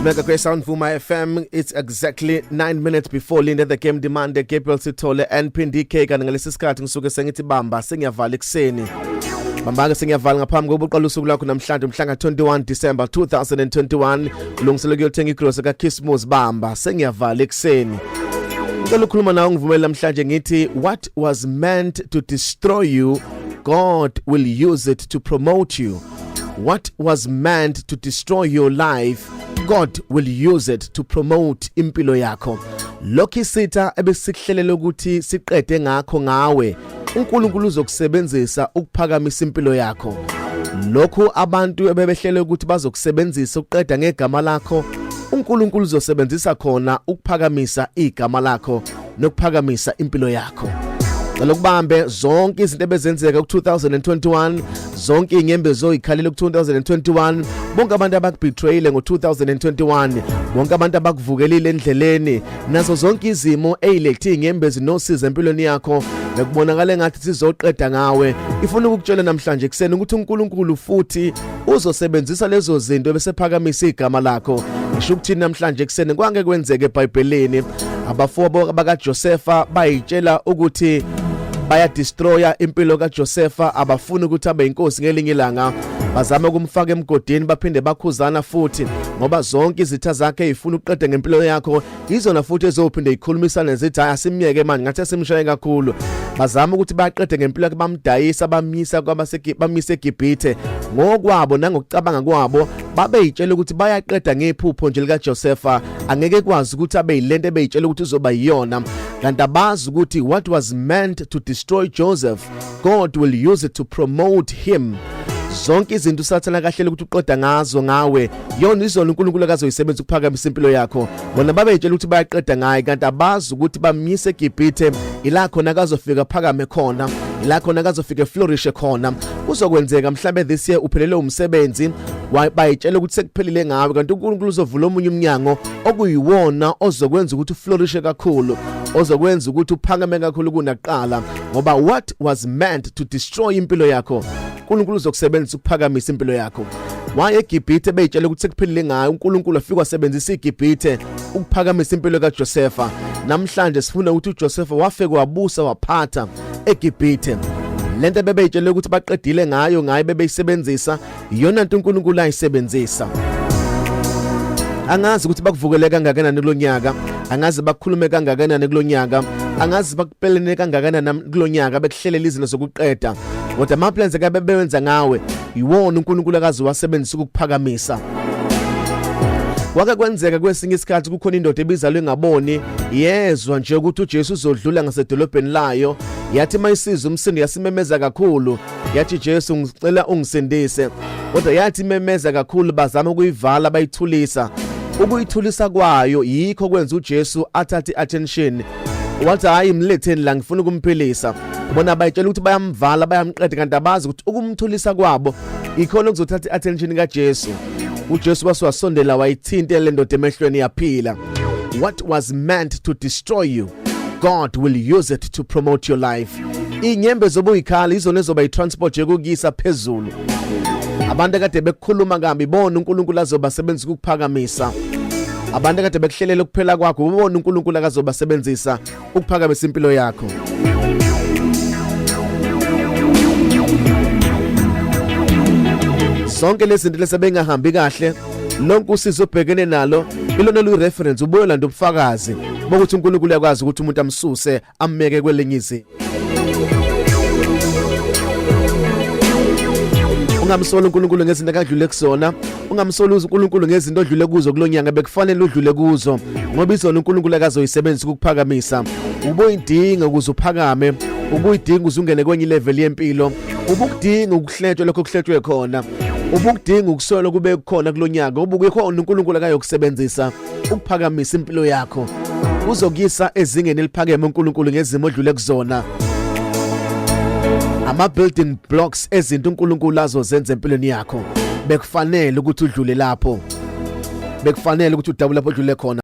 Mega Grace on Vuma FM. It's exactly 9 minutes before Linda the game demanded Gabriel Sithole and Pindi K kangalesi sikhathi ngisuke sengithi bamba sengiyavala ekseni. Bambanga sengiyavala ngaphambi kokuqala usuku lakho namhlanje umhlanga 21 December 2021 kulungiselwe kuyothenga igrocery ka Christmas bamba sengiyavala ekseni. Ngicela ukukhuluma nawe ngivumela namhlanje ngithi what was meant to destroy you, God will use it to promote you. What was meant to destroy your life, God will use it to promote impilo yakho. Lokho sitha ebesihlelele ukuthi siqede ngakho ngawe, uNkulunkulu uzokusebenzisa ukuphakamisa impilo yakho. Lokho abantu ebebehlele ukuthi bazokusebenzisa ukuqeda ngegama lakho, uNkulunkulu uzosebenzisa khona ukuphakamisa igama lakho nokuphakamisa impilo yakho. Lokubambe zonke izinto ebezenzeka ku2021, zonke inyembezo ikhalile ku2021, bonke abantu abakubetrayile ngo2021, bonke abantu abakuvukelile endleleni, nazo zonke izimo ezilethe inyembezi nosiza empilweni yakho, bekubonakala ngathi sizoqeda ngawe. Ifuna ukukutshela namhlanje ekseni ukuthi uNkulunkulu futhi uzosebenzisa lezo zinto ebesephakamisa igama lakho. Ngisho ukuthi namhlanje ekseni kwangeke kwenzeke eBhayibhelini. Abafowabo bakaJosepha bayitshela ukuthi baya destroya impilo kaJosepha, abafuna ukuthi abe inkosi ngelinye ilanga, bazama ukumfaka emgodini baphinde bakhuzana futhi ngoba zonke izitha zakhe ezifuna ukuqeda ngempilo yakho izona futhi ezophinde ikhulumisana zithi asimyeke manje ngathi simshaye kakhulu. Bazama ukuthi baqede ngempilo yakhe, bamdayisa bamisa bamise eGibhithe. Ngokwabo nangokucabanga kwabo babeyitshela ukuthi bayaqeda ngephupho nje lika Josepha, angeke kwazi ukuthi abe yilento ebeyitshela ukuthi uzoba yiyona. Kanti abazi ukuthi what was meant to destroy Joseph, God will use it to promote him. Zonke izinto usathana kahle ukuthi uqoda ngazo ngawe, yona izona uNkulunkulu akazoyisebenzisa ukuphakamisa impilo yakho. Bona babeyitshela ukuthi bayaqeda ngaye, kanti abazi ukuthi bamise eGibhithe ila khona akazofika phakame khona, ila khona akazofika flourish khona. Kuzokwenzeka mhlambe this year uphelele umsebenzi, bayitshela ukuthi sekuphelile ngawe, kanti uNkulunkulu uzovula omunye umnyango okuyiwona ozokwenza ukuthi uflourish kakhulu, ozokwenza ukuthi uphakame kakhulu kunaqala, ngoba what was meant to destroy impilo yakho, uNkulunkulu uzokusebenzisa ukuphakamisa impilo yakho. Waye eGibhithe beyitshela ukuthi sekuphelile ngayo, uNkulunkulu afika wasebenzisa iGibhithe ukuphakamisa impilo kaJosepha. Namhlanje sifuna ukuthi uJosepha wafika wabusa waphatha eGibhithe. Lento bebeyitshela ukuthi baqedile ngayo bebeyisebenzisa, iyona nto uNkulunkulu ayisebenzisa. Angazi ukuthi bakuvukele kangakanani kulonyaka, angazi bakukhulume kangakanani kulonyaka, angazi bakupelene kangakanani kulonyaka bekuhlelela izinto zokuqeda, kodwa ama plans akabebenza ngawe iwona uNkulunkulu akazi wasebenzisa ukuphakamisa. Wake kwenzeka kwesinye isikhathi kukhona indoda ebizalwe ngaboni, yezwa nje ukuthi uJesu uzodlula ngasedolobheni layo, yathi mayisiza umsindo yasimemeza kakhulu, yathi Jesu ngicela ungisindise. Kodwa yathi memeza kakhulu bazama ukuyivala bayithulisa. Ukuyithulisa kwayo yikho kwenza uJesu athathe attention, wathi hayi mletheni la ngifuna ukumphilisa. Bona bayitshela ukuthi bayamvala bayamqeda, kanti abazi ukuthi ukumthulisa kwabo ikhona ukuzothatha attention kaJesu. uJesu wasondela wayithinta le ndoda emehlweni yaphila. What was meant to destroy you, God will use it to promote your life. Inyembe zobuyikhala izona ezoba itransport yokukisa phezulu. Abantu kade bekhuluma kambi bona uNkulunkulu azobasebenzisa ukuphakamisa. Abantu kade bekuhlelela ukuphela kwakho bona uNkulunkulu akazobasebenzisa ukuphakamisa impilo yakho. Sonke lezi zinto lesebengahambi kahle, lonke usizo obhekene nalo ilona lu reference ubuye landa ubufakazi bokuthi uNkulunkulu uyakwazi ukuthi umuntu amsuse ammeke kwelinye izinto. Ungamsola uNkulunkulu ngezinto akadlule kusona, ungamsola uNkulunkulu ngezinto odlule kuzo kulonyanga bekufanele udlule kuzo, ngoba izona uNkulunkulu akazoyisebenzisa ukuphakamisa. Ubuyidinga ukuze uphakame, ubuyidinga uzungene kwenye level yempilo, ubukudinga ukuhletshwa lokho kuhletshwe khona, ubukudinga ukusola kube khona kulonyaka, ubukhona uNkulunkulu akayokusebenzisa ukuphakamisa impilo yakho, uzokuyisa ezingeni eliphakeme uNkulunkulu ngezimo odlule kuzona. Ama building blocks ezinto uNkulunkulu azozenza empilweni yakho bekufanele ukuthi udlule lapho, bekufanele ukuthi udabula lapho udlule khona.